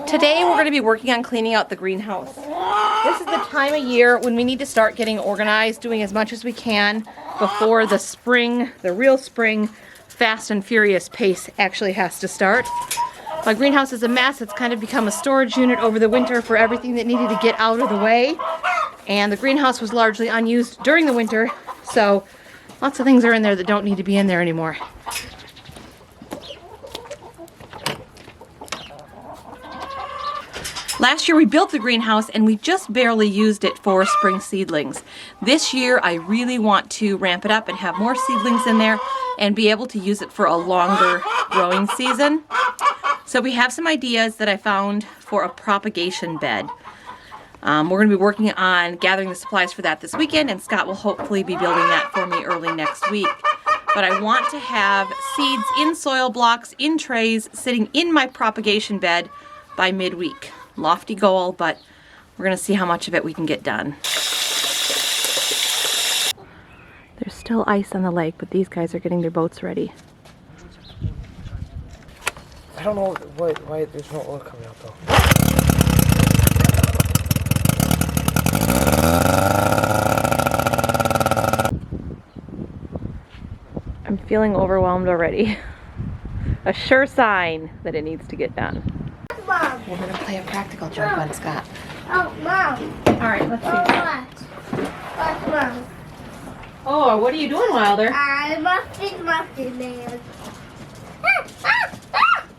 Today we're going to be working on cleaning out the greenhouse. This is the time of year when we need to start getting organized, doing as much as we can before the spring, the real spring, fast and furious pace actually has to start. My greenhouse is a mess. It's kind of become a storage unit over the winter for everything that needed to get out of the way. And the greenhouse was largely unused during the winter, so lots of things are in there that don't need to be in there anymore. Last year we built the greenhouse and we just barely used it for spring seedlings. This year I really want to ramp it up and have more seedlings in there and be able to use it for a longer growing season. So we have some ideas that I found for a propagation bed. We're going to be working on gathering the supplies for that this weekend, and Scott will hopefully be building that for me early next week. But I want to have seeds in soil blocks, in trays, sitting in my propagation bed by midweek. Lofty goal, but we're going to see how much of it we can get done. There's still ice on the lake, but these guys are getting their boats ready. I don't know why there's no oil coming out though. I'm feeling overwhelmed already. A sure sign that it needs to get done. Mom. We're going to play a practical joke on Scott. Oh, Mom. Alright, let's see. What, Mom? Oh, what are you doing, Wilder? I'm muffin man.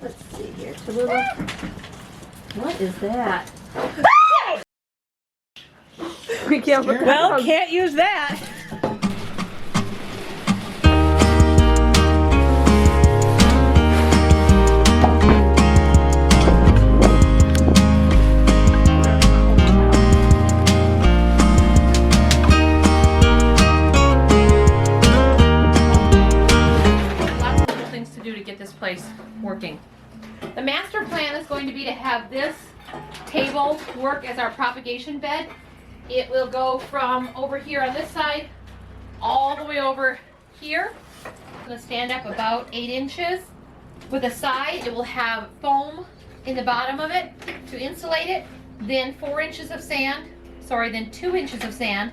Let's see here. Tallulah. What is that? We can't look Well, can't use that. Place working. The master plan is going to be to have this table work as our propagation bed. It will go from over here on this side all the way over here. It's going to stand up about 8 inches. With a side, it will have foam in the bottom of it to insulate it, then 4 inches of sand, then 2 inches of sand,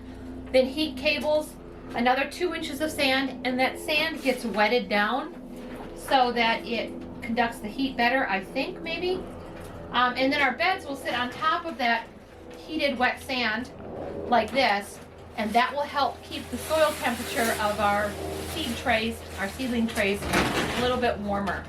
then heat cables, another 2 inches of sand, and that sand gets wetted down so that it conducts the heat better, I think, maybe. And then our beds will sit on top of that heated wet sand like this, and that will help keep the soil temperature of our seed trays, our seedling trays, a little bit warmer.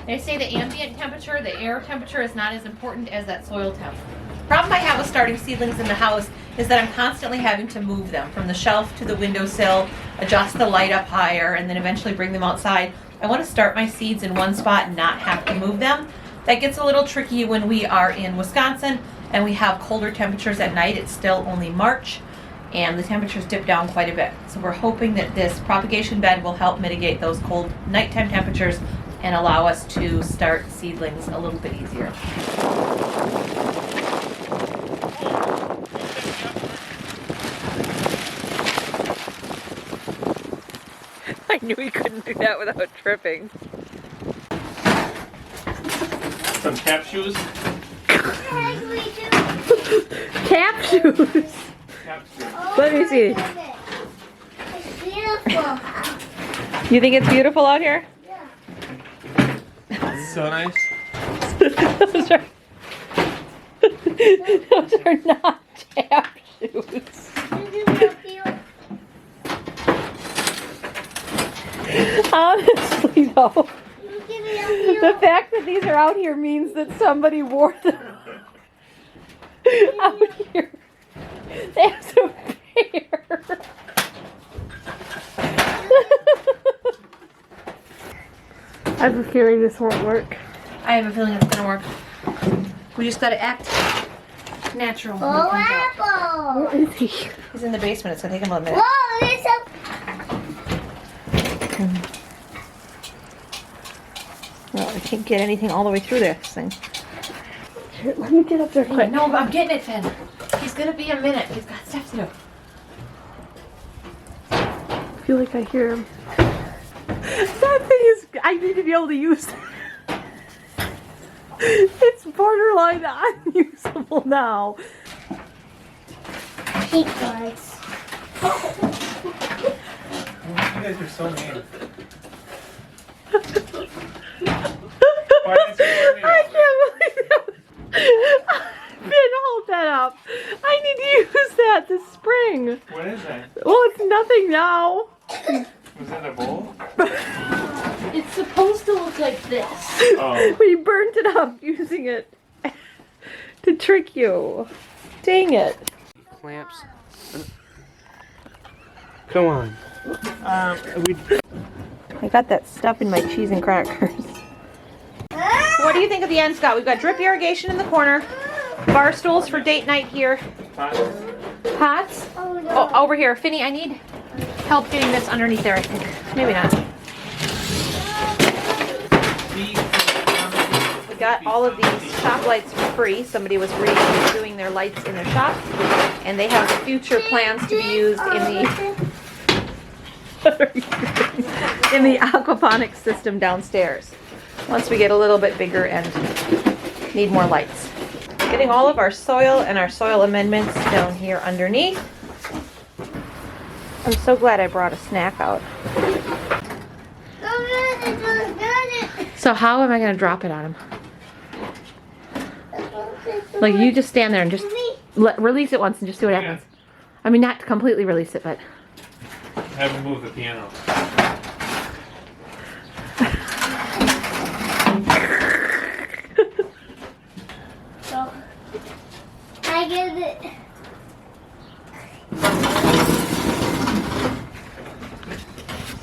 They say the ambient temperature, the air temperature, is not as important as that soil temp. The problem I have with starting seedlings in the house is that I'm constantly having to move them from the shelf to the windowsill, adjust the light up higher, and then eventually bring them outside. I want to start my seeds in one spot and not have to move them. That gets a little tricky when we are in Wisconsin and we have colder temperatures at night. It's still only March and the temperatures dip down quite a bit. So we're hoping that this propagation bed will help mitigate those cold nighttime temperatures and allow us to start seedlings a little bit easier. I knew he couldn't do that without tripping. Some cap shoes. Cap shoes. Cap shoes. Let me see. It's You think it's beautiful out here? So nice. those, are, those are not tap shoes. Honestly though, the fact that these are out here means that somebody wore them out here. There's a pair. I have a feeling this won't work. I have a feeling it's gonna work. We just gotta act natural. when Oh, it comes out. apple. Where is he? He's in the basement. It's gonna take him a minute. Whoa, there's a... Well, I can't get anything all the way through this thing. Here, let me get up there. But no, I'm getting it, Finn. He's gonna be a minute. He's got stuff to do. I feel like I hear him. That thing is, I need to be able to use it. It's borderline unusable now. Pink ones. You guys are so mean. Why didn't you let me I know? can't believe that. Finn, hold that up. I need to use that this spring. What is that? Well, it's nothing now. Was that a bowl? It's supposed to look like this. Oh. We burnt it up using it to trick you. Dang it. Clamps. Come on. I got that stuff in my cheese and crackers. What do you think of the end, Scott? We've got drip irrigation in the corner. Bar stools for date night here. Pots. Oh, no. Oh, over here. Finny, I need help getting this underneath there, I think. Maybe not. We got all of these shop lights for free. Somebody was redoing their lights in their shop. And they have future plans to be used in the aquaponics system downstairs. Once we get a little bit bigger and need more lights. Getting all of our soil and our soil amendments down here underneath. I'm so glad I brought a snack out. So how am I going to drop it on him? Like you just stand there and just release it once and just see what happens. I mean, not completely release it, but... Have him move the piano. So, I get it.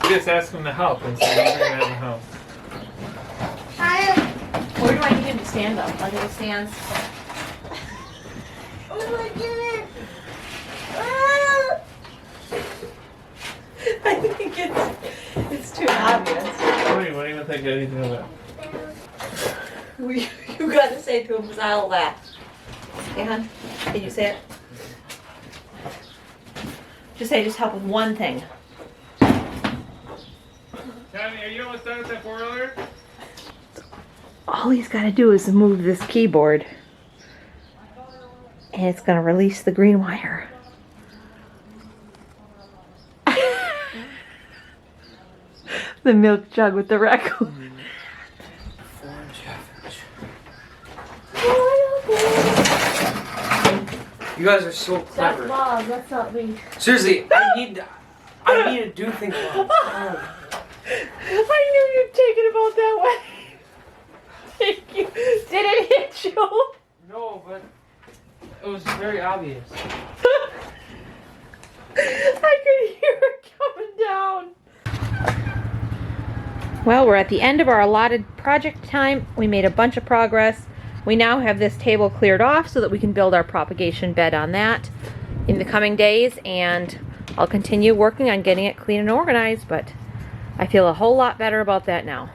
Just ask him to help and say he's gonna have a house. Where do I need him to stand up? Like if he stands. Oh my goodness. I think it's too obvious. Wait, what do you think anything of it? You got to say to him because I'll laugh. Hey, hon, can you say it? Just help with one thing. Johnny, are you almost done with that 4-wheeler? All he's got to do is move this keyboard. And it's going to release the green wire. The milk jug with the raccoon. 4.5 inch. You guys are so clever. Mom, that's not me. Seriously, I need to do things wrong. I knew you'd take it about that way. Thank you. Did it hit you? No, but it was very obvious. I could hear it coming down. Well, we're at the end of our allotted project time. We made a bunch of progress. We now have this table cleared off so that we can build our propagation bed on that in the coming days, and I'll continue working on getting it clean and organized, but I feel a whole lot better about that now.